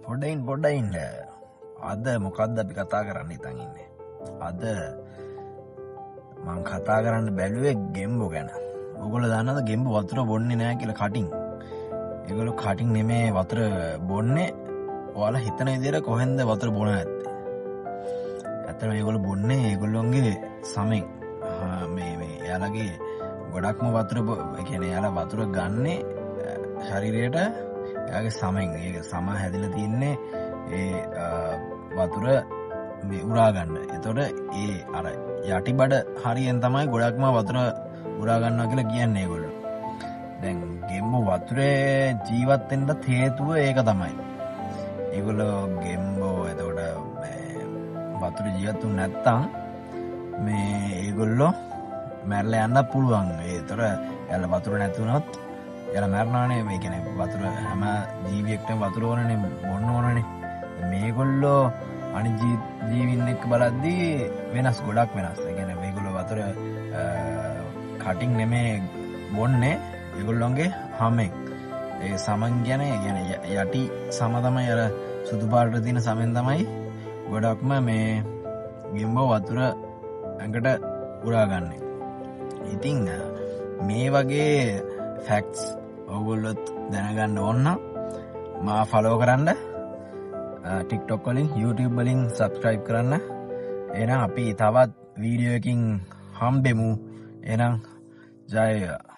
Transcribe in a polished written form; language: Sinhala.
පොඩ්ඩයින් අද මොකක්ද අපි කතා කරන්න හිතන් ඉන්නේ. අද මං කතා කරන්න බැලුවේ ගෙම්බෝ ගැන. ඔයගොල්ලෝ දන්නවද ගෙම්බෝ වතුර බොන්නේ නැහැ කියලා කටින්. ඒගොල්ලෝ කටින් නෙමේ වතුර බොන්නේ. ඔයාලා හිතන විදිහට කොහෙන්ද වතුර බොන නැත්තේ. ඇත්තටම ඒගොල්ලෝ බොන්නේ ඒගොල්ලොන්ගේ සමෙන්. මේ එයාලගේ ගොඩක්ම වතුර ඒ කියන්නේ එයාලා වතුර ගන්නේ ශරීරයට එයාගේ සමෙන්. ඒක සම හැදිලා තින්නේ ඒ වතුර මේ උරා ගන්න. එතකොට ඒ අර යටිබඩ හරියෙන් තමයි ගොඩක්ම වතුර උරා ගන්නවා කියලා කියන්නේ ඒගොල්ලෝ. දැන් ගෙම්බෝ වතුරේ ජීවත් වෙන්නත් හේතුව ඒක තමයි. ඒගොල්ලෝ ගෙම්බෝ එතකොට වතුර ජීවත් වුනේ නැත්තම් මේ ඒගොල්ලෝ මැරලා යන්න පුළුවන්. ඒතර එයාලා වතුර නැති වුණොත් එයාලා මැරෙනවානේ. මේ කියන්නේ වතුර හැම ජීවියෙක්ටම වතුර ඕනනේ, බොන්න ඕනනේ. මේගොල්ලෝ අනිත් ජීවින් එක්ක බලද්දී වෙනස්, ගොඩක් වෙනස්. ඒ කියන්නේ මේගොල්ලෝ වතුර කටින් නෙමේ බොන්නේ, ඒගොල්ලොන්ගේ හැමෙන්. ඒ සමන් කියන්නේ යටි සම තමයි අර සුදු පාටට තියෙන සමෙන් තමයි ගොඩක්ම මේ ගෙම්බෝ වතුර ඇඟට උරා ගන්නේ. ඉතින් මේ වගේ ෆැක්ට්ස් ඔයගොල්ලොත් දැනගන්න ඕන නම් මා ෆලෝ කරන්න, TikTok වලින්, YouTube වලින් subscribe කරන්න. එහෙනම් අපි තවත් වීඩියෝ එකකින් හම්බෙමු. එහෙනම් ජය වේවා.